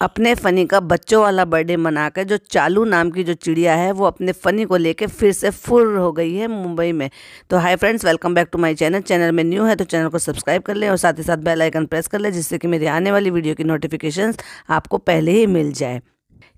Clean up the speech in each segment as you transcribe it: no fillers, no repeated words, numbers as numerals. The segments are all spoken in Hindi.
अपने फनी का बच्चों वाला बर्थडे मनाकर जो चालू नाम की जो चिड़िया है वो अपने फनी को लेके फिर से फुर्र हो गई है मुंबई में। तो hi friends, welcome back to my channel. Channel में न्यू है तो चैनल को सब्सक्राइब कर लें और साथ ही साथ बेल आइकन प्रेस कर लें, जिससे कि मेरी आने वाली वीडियो की नोटिफिकेशंस आपको पहले ही मिल जाए।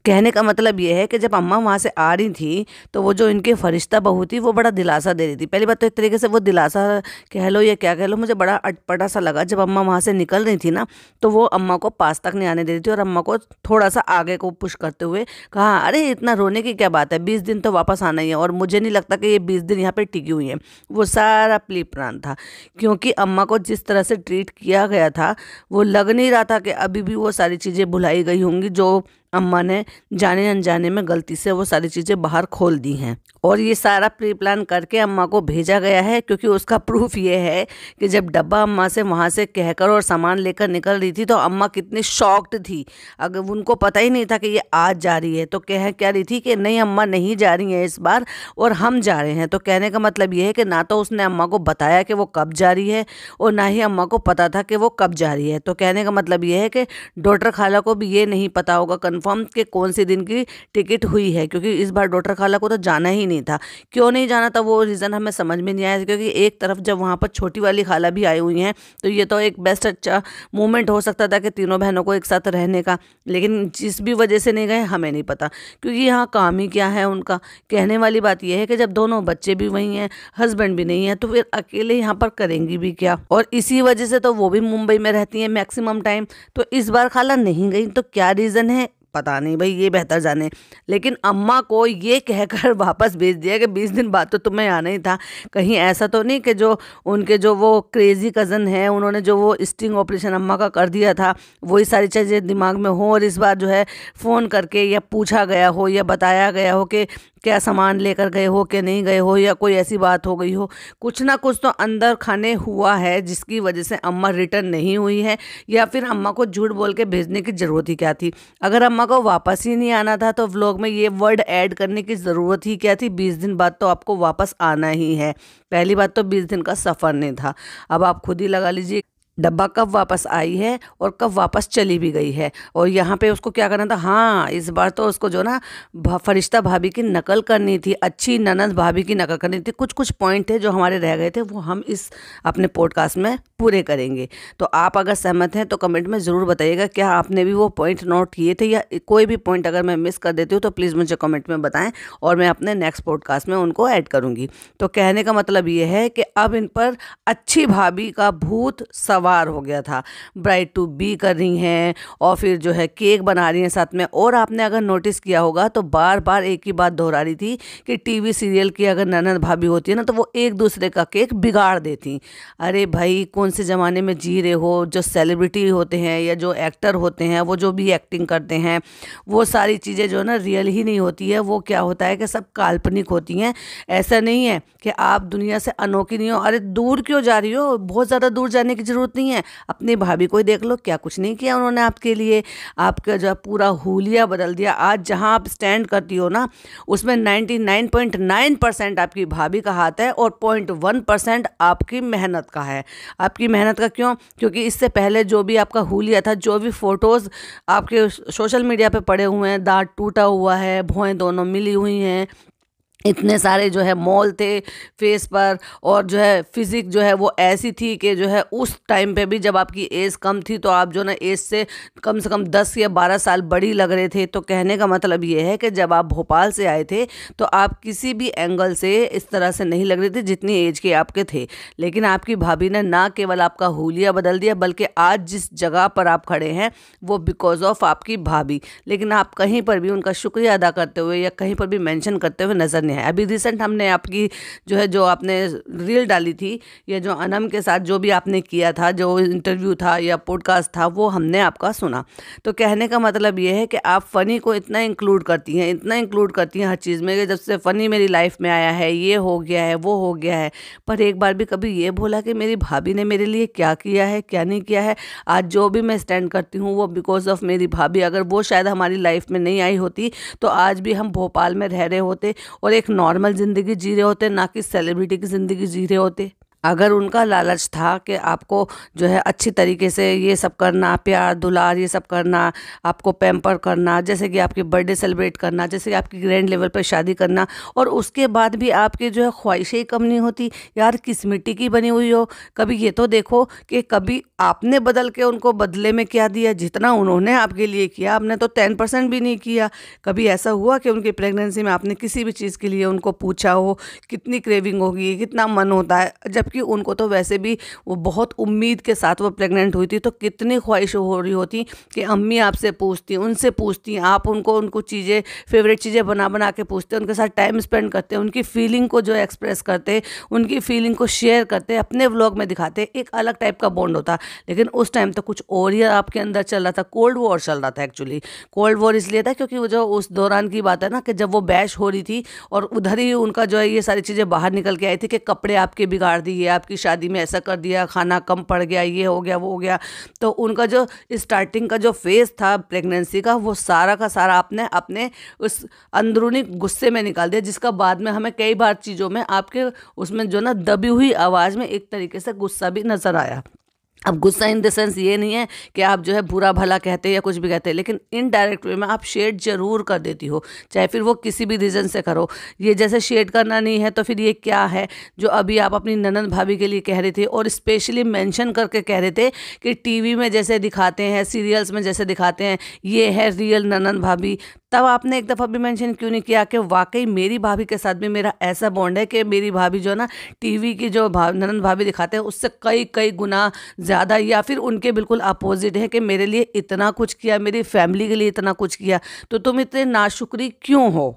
कहने का मतलब ये है कि जब अम्मा वहाँ से आ रही थी तो वो जो इनकी फरिश्ता बहू थी वो बड़ा दिलासा दे रही थी। पहली बात तो एक तरीके से वो दिलासा कह लो या क्या कह लो, मुझे बड़ा अटपटा सा लगा। जब अम्मा वहाँ से निकल रही थी ना तो वो अम्मा को पास तक नहीं आने दे रही थी और अम्मा को थोड़ा सा आगे को पुश करते हुए कहा, अरे इतना रोने की क्या बात है, 20 दिन तो वापस आना ही है और मुझे नहीं लगता कि ये 20 दिन यहाँ पर टिकी हुई है। वो सारा प्री प्लान था, क्योंकि अम्मा को जिस तरह से ट्रीट किया गया था वो लग नहीं रहा था कि अभी भी वो सारी चीज़ें भुलाई गई होंगी जो अम्मा ने जाने अनजाने में गलती से वो सारी चीज़ें बाहर खोल दी हैं। और ये सारा प्री प्लान करके अम्मा को भेजा गया है, क्योंकि उसका प्रूफ ये है कि जब डब्बा अम्मा से वहाँ से कहकर और सामान लेकर निकल रही थी तो अम्मा कितनी शॉक्ड थी। अगर उनको पता ही नहीं था कि ये आज जा रही है तो कह क्या रही थी कि नहीं अम्मा नहीं जा रही है इस बार और हम जा रहे हैं। तो कहने का मतलब ये है कि ना तो उसने अम्मा को बताया कि वो कब जा रही है और ना ही अम्मा को पता था कि वो कब जा रही है। तो कहने का मतलब ये है कि डॉक्टर खाला को भी ये नहीं पता होगा कंफर्म कि कौन से दिन की टिकट हुई है, क्योंकि इस बार डॉक्टर खाला को तो जाना ही नहीं था। क्यों नहीं जाना था वो रीज़न हमें समझ में नहीं आया, क्योंकि एक तरफ जब वहाँ पर छोटी वाली खाला भी आई हुई हैं तो ये तो एक बेस्ट अच्छा मोमेंट हो सकता था कि तीनों बहनों को एक साथ रहने का, लेकिन जिस भी वजह से नहीं गए हमें नहीं पता, क्योंकि यहाँ काम ही क्या है उनका। कहने वाली बात यह है कि जब दोनों बच्चे भी वहीं हैं, हस्बैंड भी नहीं है, तो फिर अकेले यहाँ पर करेंगी भी क्या। और इसी वजह से तो वो भी मुंबई में रहती हैं मैक्सिमम टाइम। तो इस बार खाला नहीं गई तो क्या रीज़न है पता नहीं भाई, ये बेहतर जाने। लेकिन अम्मा को ये कहकर वापस भेज दिया कि 20 दिन बाद तो तुम्हें आना ही था। कहीं ऐसा तो नहीं कि जो उनके जो वो क्रेजी कज़न है उन्होंने जो वो स्टिंग ऑपरेशन अम्मा का कर दिया था वही सारी चीज़ें दिमाग में हो और इस बार जो है फ़ोन करके या पूछा गया हो या बताया गया हो कि क्या सामान लेकर गए हो कि नहीं गए हो, या कोई ऐसी बात हो गई हो। कुछ ना कुछ तो अंदर खाने हुआ है जिसकी वजह से अम्मा रिटर्न नहीं हुई है, या फिर अम्मा को झूठ बोल के भेजने की ज़रूरत ही क्या थी। अगर अम्मा को वापस ही नहीं आना था तो व्लॉग में ये वर्ड ऐड करने की ज़रूरत ही क्या थी। 20 दिन बाद तो आपको वापस आना ही है। पहली बात तो 20 दिन का सफ़र नहीं था। अब आप खुद ही लगा लीजिए डब्बा कब वापस आई है और कब वापस चली भी गई है। और यहाँ पे उसको क्या करना था, हाँ इस बार तो उसको जो ना फरिश्ता भाभी की नकल करनी थी, अच्छी ननद भाभी की नकल करनी थी। कुछ कुछ पॉइंट थे जो हमारे रह गए थे वो हम इस अपने पॉडकास्ट में पूरे करेंगे। तो आप अगर सहमत हैं तो कमेंट में ज़रूर बताइएगा, क्या आपने भी वो पॉइंट नोट किए थे, या कोई भी पॉइंट अगर मैं मिस कर देती हूँ तो प्लीज़ मुझे कमेंट में बताएं और मैं अपने नेक्स्ट पॉडकास्ट में उनको ऐड करूँगी। तो कहने का मतलब ये है कि अब इन पर अच्छी भाभी का भूत सवार हो गया था। ब्राइड टू बी कर रही हैं और फिर जो है केक बना रही हैं साथ में। और आपने अगर नोटिस किया होगा तो बार बार एक ही बात दोहरा रही थी कि टीवी सीरियल की अगर ननद भाभी होती है ना तो वो एक दूसरे का केक बिगाड़ देती। अरे भाई कौन से ज़माने में जी रहे हो। जो सेलिब्रिटी होते हैं या जो एक्टर होते हैं वो जो भी एक्टिंग करते हैं वो सारी चीज़ें जो है ना रियल ही नहीं होती है। वो क्या होता है कि सब काल्पनिक होती हैं। ऐसा नहीं है कि आप दुनिया से अनोखी नहीं हो। अरे दूर क्यों जा रही हो, बहुत ज़्यादा दूर जाने की ज़रूरत नहीं है। अपनी भाभी को ही देख लो, क्या कुछ नहीं किया उन्होंने आपके लिए। आपका जो पूरा हुलिया बदल दिया। आज जहां आप स्टैंड करती हो ना उसमें 99.9% आपकी भाभी का हाथ है और 0.1% आपकी मेहनत का है। आपकी मेहनत का क्यों? क्योंकि इससे पहले जो भी आपका हुलिया था, जो भी फोटोज़ आपके सोशल मीडिया पे पड़े हुए हैं, दांत टूटा हुआ है, भौएं दोनों मिली हुई हैं, इतने सारे जो है मॉल थे फेस पर, और जो है फिजिक जो है वो ऐसी थी कि जो है उस टाइम पे भी जब आपकी एज कम थी तो आप जो ना एज से कम 10 या 12 साल बड़ी लग रहे थे। तो कहने का मतलब ये है कि जब आप भोपाल से आए थे तो आप किसी भी एंगल से इस तरह से नहीं लग रहे थे जितनी एज के आपके थे। लेकिन आपकी भाभी ने ना केवल आपका हुलिया बदल दिया बल्कि आज जिस जगह पर आप खड़े हैं वो बिकॉज ऑफ आपकी भाभी। लेकिन आप कहीं पर भी उनका शुक्रिया अदा करते हुए या कहीं पर भी मेंशन करते हुए नजर नहीं है। अभी रिसेंट हमने आपकी जो आपने रील डाली थी या जो अनम के साथ जो भी आपने किया था, जो इंटरव्यू था या पॉडकास्ट था, वो हमने आपका सुना। तो कहने का मतलब ये है कि आप फ़नी को इतना इंक्लूड करती हैं, इतना इंक्लूड करती हैं हर चीज़ में कि जब से फ़नी मेरी लाइफ में आया है ये हो गया है वो हो गया है। पर एक बार भी कभी ये बोला कि मेरी भाभी ने मेरे लिए क्या किया है क्या नहीं किया है। आज जो भी मैं स्टैंड करती हूँ वो बिकॉज ऑफ मेरी भाभी। अगर वो शायद हमारी लाइफ में नहीं आई होती तो आज भी हम भोपाल में रह रहे होते और एक नॉर्मल ज़िंदगी जी रहे होते, ना कि सेलिब्रिटी की ज़िंदगी जी रहे होते। अगर उनका लालच था कि आपको जो है अच्छी तरीके से ये सब करना, प्यार दुलार ये सब करना, आपको पैम्पर करना, जैसे कि आपकी बर्थडे सेलिब्रेट करना, जैसे कि आपकी ग्रैंड लेवल पर शादी करना, और उसके बाद भी आपकी जो है ख्वाहिशें ही कम नहीं होती। यार किस मिट्टी की बनी हुई हो, कभी ये तो देखो कि कभी आपने बदल के उनको बदले में क्या दिया। जितना उन्होंने आपके लिए किया आपने तो 10% भी नहीं किया। कभी ऐसा हुआ कि उनकी प्रेगनेंसी में आपने किसी भी चीज़ के लिए उनको पूछा हो कितनी क्रेविंग होगी, कितना मन होता है, जबकि उनको तो वैसे भी वो बहुत उम्मीद के साथ वो प्रेग्नेंट हुई थी, तो कितनी ख्वाहिश हो रही होती कि अम्मी आपसे पूछती, उनसे पूछती, आप उनको चीज़ें फेवरेट चीज़ें बना बना के पूछते, उनके साथ टाइम स्पेंड करते, उनकी फीलिंग को जो एक्सप्रेस करते, उनकी फीलिंग को शेयर करते, अपने व्लॉग में दिखाते, एक अलग टाइप का बॉन्ड होता। लेकिन उस टाइम तो कुछ और ही आपके अंदर चल रहा था, कोल्ड वॉर चल रहा था। एक्चुअली कोल्ड वॉर इसलिए था क्योंकि वो जो उस दौरान की बात है ना, कि जब वो बैश हो रही थी और उधर ही उनका जो है ये सारी चीज़ें बाहर निकल के आई थी कि कपड़े आपके बिगाड़ दिए, आपकी शादी में ऐसा कर दिया, खाना कम पड़ गया, ये हो गया वो हो गया। तो उनका जो स्टार्टिंग का जो फेज़ था प्रेगनेंसी का, वो सारा का सारा आपने अपने उस अंदरूनी गुस्से में निकाल दिया, जिसका बाद में हमें कई बार चीज़ों में आपके उसमें जो ना दबी हुई आवाज़ में एक तरीके से गुस्सा भी नज़र आया। अब गुस्सा इन द सेंस ये नहीं है कि आप जो है बुरा भला कहते या कुछ भी कहते, लेकिन इनडायरेक्ट वे में आप शेड जरूर कर देती हो, चाहे फिर वो किसी भी रीज़न से करो। ये जैसे शेड करना नहीं है तो फिर ये क्या है जो अभी आप अपनी ननद भाभी के लिए कह रहे थे, और स्पेशली मेंशन करके कह रहे थे कि टीवी में जैसे दिखाते हैं, सीरियल्स में जैसे दिखाते हैं, ये है रियल ननद भाभी। तब आपने एक दफ़ा भी मेंशन क्यों नहीं किया कि वाकई मेरी भाभी के साथ भी मेरा ऐसा बॉन्ड है कि मेरी भाभी जो है ना टीवी की जो ननद भाभी दिखाते हैं उससे कई कई गुना ज़्यादा, या फिर उनके बिल्कुल अपोजिट है कि मेरे लिए इतना कुछ किया, मेरी फैमिली के लिए इतना कुछ किया, तो तुम इतने नाशुक्री क्यों हो।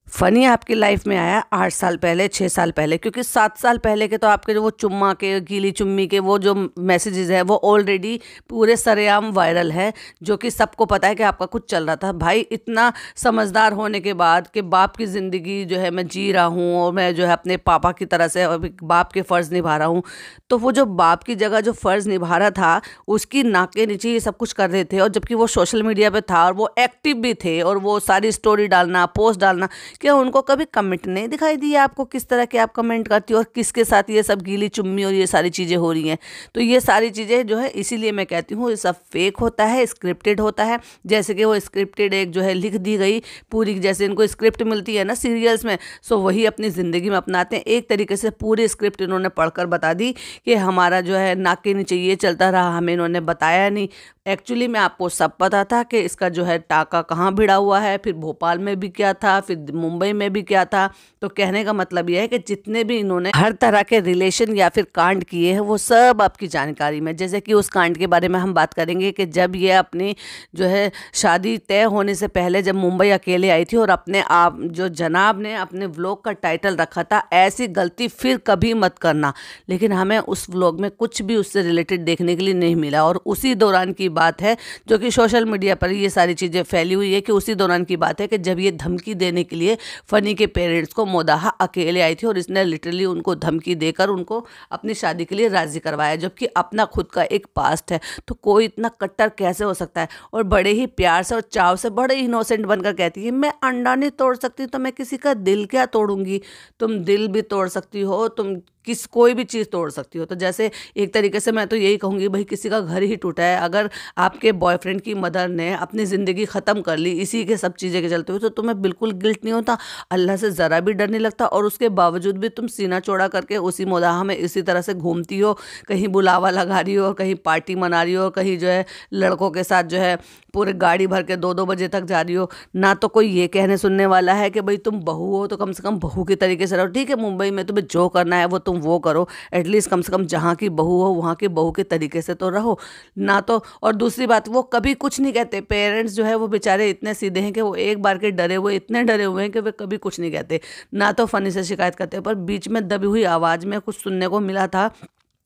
फ़नी आपकी लाइफ में आया 8 साल पहले, 6 साल पहले, क्योंकि 7 साल पहले के तो आपके जो वो चुम्मा के, गीली चुम्मी के वो जो मैसेजेस हैं वो ऑलरेडी पूरे सरेआम वायरल है, जो कि सबको पता है कि आपका कुछ चल रहा था। भाई इतना समझदार होने के बाद कि बाप की ज़िंदगी जो है मैं जी रहा हूँ और मैं जो है अपने पापा की तरह से बाप के फ़र्ज़ निभा रहा हूँ, तो वो जो बाप की जगह जो फ़र्ज़ निभा रहा था उसकी नाक के नीचे ये सब कुछ कर रहे थे। और जबकि वो सोशल मीडिया पे था और वो एक्टिव भी थे, और वो सारी स्टोरी डालना, पोस्ट डालना, क्या उनको कभी कमेंट नहीं दिखाई दिया आपको किस तरह के आप कमेंट करती हो और किसके साथ ये सब गीली चुम्मी और ये सारी चीज़ें हो रही हैं। तो ये सारी चीज़ें जो है इसीलिए मैं कहती हूँ ये सब फेक होता है, स्क्रिप्टेड होता है। जैसे कि वो स्क्रिप्टेड एक जो है लिख दी गई पूरी, जैसे इनको स्क्रिप्ट मिलती है ना सीरियल्स में, सो वही अपनी ज़िंदगी में अपनाते हैं। एक तरीके से पूरी स्क्रिप्ट इन्होंने पढ़कर बता दी कि हमारा जो है नाक के नीचे ये चलता रहा, हमें इन्होंने बताया नहीं। एक्चुअली में आपको सब पता था कि इसका जो है टाका कहाँ भिड़ा हुआ है, फिर भोपाल में भी क्या था, फिर मुंबई में भी क्या था। तो कहने का मतलब यह है कि जितने भी इन्होंने हर तरह के रिलेशन या फिर कांड किए हैं वो सब आपकी जानकारी में। जैसे कि उस कांड के बारे में हम बात करेंगे कि जब ये अपनी जो है शादी तय होने से पहले जब मुंबई अकेले आई थी और अपने आप जो जनाब ने अपने व्लॉग का टाइटल रखा था ऐसी गलती फिर कभी मत करना, लेकिन हमें उस व्लॉग में कुछ भी उससे रिलेटेड देखने के लिए नहीं मिला। और उसी दौरान की बात है जो कि सोशल मीडिया पर ये सारी चीज़ें फैली हुई है कि उसी दौरान की बात है कि जब ये धमकी देने के लिए फ़नी के पेरेंट्स को मोदाहा अकेले आई थी और इसने लिटरली उनको धमकी देकर उनको अपनी शादी के लिए राज़ी करवाया, जबकि अपना खुद का एक पास्ट है। तो कोई इतना कट्टर कैसे हो सकता है। और बड़े ही प्यार से और चाव से बड़े इनोसेंट बनकर कहती है मैं अंडा नहीं तोड़ सकती तो मैं किसी का दिल क्या तोड़ूंगी। तुम दिल भी तोड़ सकती हो, तुम कोई भी चीज़ तोड़ सकती हो। तो जैसे एक तरीके से मैं तो यही कहूँगी भाई किसी का घर ही टूटा है, अगर आपके बॉयफ्रेंड की मदर ने अपनी ज़िंदगी ख़त्म कर ली इसी के सब चीज़ें के चलते हुए, तो तुम्हें बिल्कुल गिल्ट नहीं होता, अल्लाह से ज़रा भी डर नहीं लगता, और उसके बावजूद भी तुम सीना चौड़ा करके उसी मोदाहा में इसी तरह से घूमती हो, कहीं बुलावा लगा रही हो, कहीं पार्टी मना रही हो, कहीं जो है लड़कों के साथ जो है पूरे गाड़ी भर के 2-2 बजे तक जा रही हो। ना तो कोई ये कहने सुनने वाला है कि भाई तुम बहू हो तो कम से कम बहू की तरीके से रहो। ठीक है मुंबई में तुम्हें जो करना है वो तुम वो करो, एटलीस्ट कम से कम जहाँ की बहू हो वहाँ की बहू के तरीके से तो रहो ना। तो और दूसरी बात वो कभी कुछ नहीं कहते, पेरेंट्स जो है वो बेचारे इतने सीधे हैं कि वो एक बार के डरे हुए, इतने डरे हुए हैं कि वे कभी कुछ नहीं कहते, ना तो फ़नी से शिकायत करते। पर बीच में दबी हुई आवाज़ में कुछ सुनने को मिला था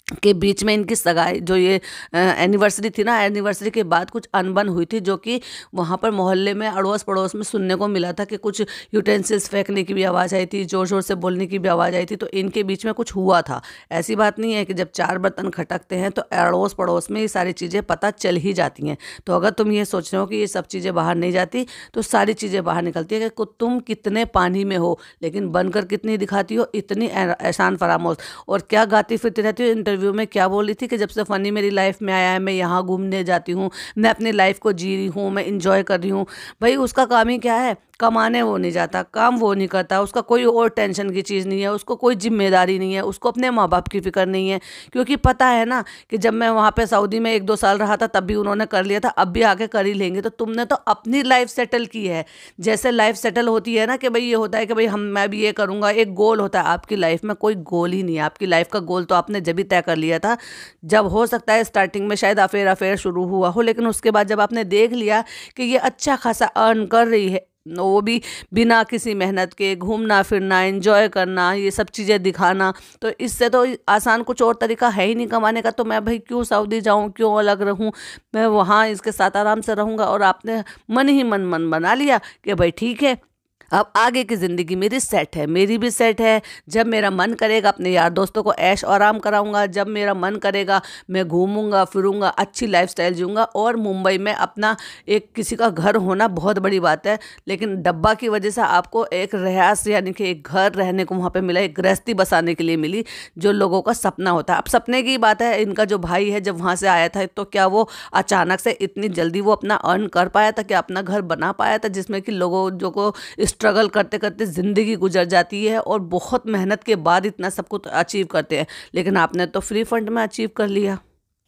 के बीच में इनकी सगाई, जो ये एनिवर्सरी थी ना, एनिवर्सरी के बाद कुछ अनबन हुई थी, जो कि वहाँ पर मोहल्ले में अड़ोस पड़ोस में सुनने को मिला था कि कुछ यूटेंसिल्स फेंकने की भी आवाज़ आई थी, ज़ोर ज़ोर से बोलने की भी आवाज़ आई थी। तो इनके बीच में कुछ हुआ था। ऐसी बात नहीं है कि जब 4 बर्तन खटकते हैं तो अड़ोस पड़ोस में ये सारी चीज़ें पता चल ही जाती हैं। तो अगर तुम ये सोच रहे हो कि ये सब चीज़ें बाहर नहीं जाती, तो सारी चीज़ें बाहर निकलती है कि तुम कितने पानी में हो, लेकिन बनकर कितनी दिखाती हो, इतनी एहसान फरामोश। और क्या गाती फिरती रहती हो। इंटरव्यू में क्या बोल रही थी कि जब से फ़नी मेरी लाइफ में आया है, मैं यहाँ घूमने जाती हूँ, मैं अपनी लाइफ को जी रही हूँ, मैं इंजॉय कर रही हूँ। भाई उसका काम ही क्या है? कमाने वो नहीं जाता, काम वो नहीं करता, उसका कोई और टेंशन की चीज़ नहीं है, उसको कोई जिम्मेदारी नहीं है, उसको अपने माँ बाप की फिक्र नहीं है। क्योंकि पता है ना कि जब मैं वहाँ पे सऊदी में 1-2 साल रहा था तब भी उन्होंने कर लिया था, अब भी आके कर ही लेंगे। तो तुमने तो अपनी लाइफ सेटल की है। जैसे लाइफ सेटल होती है ना कि भाई ये होता है कि भाई मैं भी ये करूँगा, एक गोल होता है। आपकी लाइफ में कोई गोल ही नहीं है। आपकी लाइफ का गोल तो आपने जब भी तय कर लिया था जब, हो सकता है स्टार्टिंग में शायद अफेयर शुरू हुआ हो, लेकिन उसके बाद जब आपने देख लिया कि ये अच्छा खासा अर्न कर रही है, वो भी बिना किसी मेहनत के, घूमना फिरना, एंजॉय करना, ये सब चीज़ें दिखाना, तो इससे तो आसान कुछ और तरीका है ही नहीं कमाने का। तो मैं भाई क्यों सऊदी जाऊं, क्यों अलग रहूं, मैं वहाँ इसके साथ आराम से रहूंगा। और आपने मन ही मन बना लिया कि भाई ठीक है, अब आगे की ज़िंदगी मेरी सेट है, मेरी भी सेट है। जब मेरा मन करेगा अपने यार दोस्तों को ऐश आराम कराऊंगा, जब मेरा मन करेगा मैं घूमूंगा फिरूंगा, अच्छी लाइफस्टाइल जीऊंगा। और मुंबई में अपना एक किसी का घर होना बहुत बड़ी बात है, लेकिन डब्बा की वजह से आपको एक रिहायश यानी कि एक घर रहने को वहाँ पे मिला, एक गृहस्थी बसाने के लिए मिली, जो लोगों का सपना होता है। अब सपने की बात है, इनका जो भाई है जब वहाँ से आया था तो क्या वो अचानक से इतनी जल्दी वो अपना अर्न कर पाया था, क्या अपना घर बना पाया था, जिसमें कि लोगों जो को स्ट्रगल करते करते ज़िंदगी गुजर जाती है और बहुत मेहनत के बाद इतना सब कुछ अचीव करते हैं। लेकिन आपने तो फ्री फंड में अचीव कर लिया।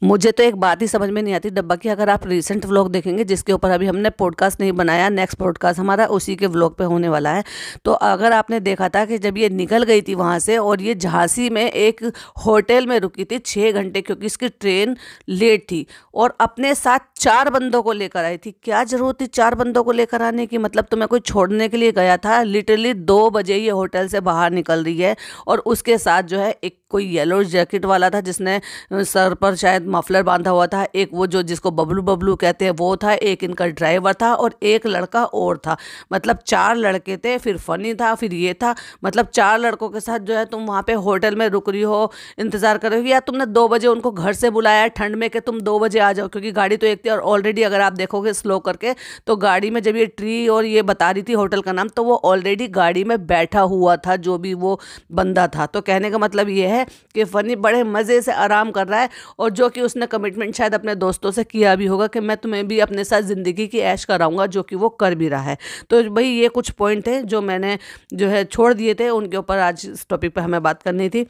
मुझे तो एक बात ही समझ में नहीं आती डब्बा की। अगर आप रीसेंट व्लॉग देखेंगे, जिसके ऊपर अभी हमने पॉडकास्ट नहीं बनाया, नेक्स्ट पॉडकास्ट हमारा उसी के व्लॉग पे होने वाला है, तो अगर आपने देखा था कि जब ये निकल गई थी वहाँ से और ये झांसी में एक होटल में रुकी थी 6 घंटे, क्योंकि इसकी ट्रेन लेट थी, और अपने साथ 4 बंदों को लेकर आई थी। क्या जरूरत थी 4 बंदों को लेकर आने की? मतलब तुम्हें कोई छोड़ने के लिए गया था? लिटरली 2 बजे ये होटल से बाहर निकल रही है, और उसके साथ जो है एक कोई येलो जैकेट वाला था जिसने सर पर शायद मफलर बांधा हुआ था, एक वो जो जिसको बबलू बबलू कहते हैं वो था, एक इनका ड्राइवर था, और एक लड़का और था। मतलब 4 लड़के थे, फिर फनी था, फिर ये था। मतलब 4 लड़कों के साथ जो है तुम वहाँ पे होटल में रुक रही हो, इंतजार कर रही हो। या तुमने 2 बजे उनको घर से बुलाया ठंड में कि तुम 2 बजे आ जाओ, क्योंकि गाड़ी तो एक थी, और ऑलरेडी अगर आप देखोगे स्लो करके तो गाड़ी में जब ये ट्री और ये बता रही थी होटल का नाम, तो वो ऑलरेडी गाड़ी में बैठा हुआ था जो भी वो बंदा था। तो कहने का मतलब ये है कि फनी बड़े मज़े से आराम कर रहा है, और जो कि उसने कमिटमेंट शायद अपने दोस्तों से किया भी होगा कि मैं तुम्हें भी अपने साथ ज़िंदगी की ऐश कराऊंगा, जो कि वो कर भी रहा है। तो भाई ये कुछ पॉइंट थे जो मैंने जो है छोड़ दिए थे, उनके ऊपर आज इस टॉपिक पे हमें बात करनी थी।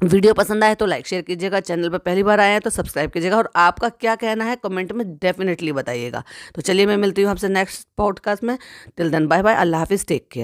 वीडियो पसंद आए तो लाइक शेयर कीजिएगा, चैनल पर पहली बार आए हैं तो सब्सक्राइब कीजिएगा, और आपका क्या कहना है कमेंट में डेफिनेटली बताइएगा। तो चलिए मैं मिलती हूँ आपसे नेक्स्ट पॉडकास्ट में। टिल देन बाय बाय, अल्लाह हाफिज़, टेक केयर।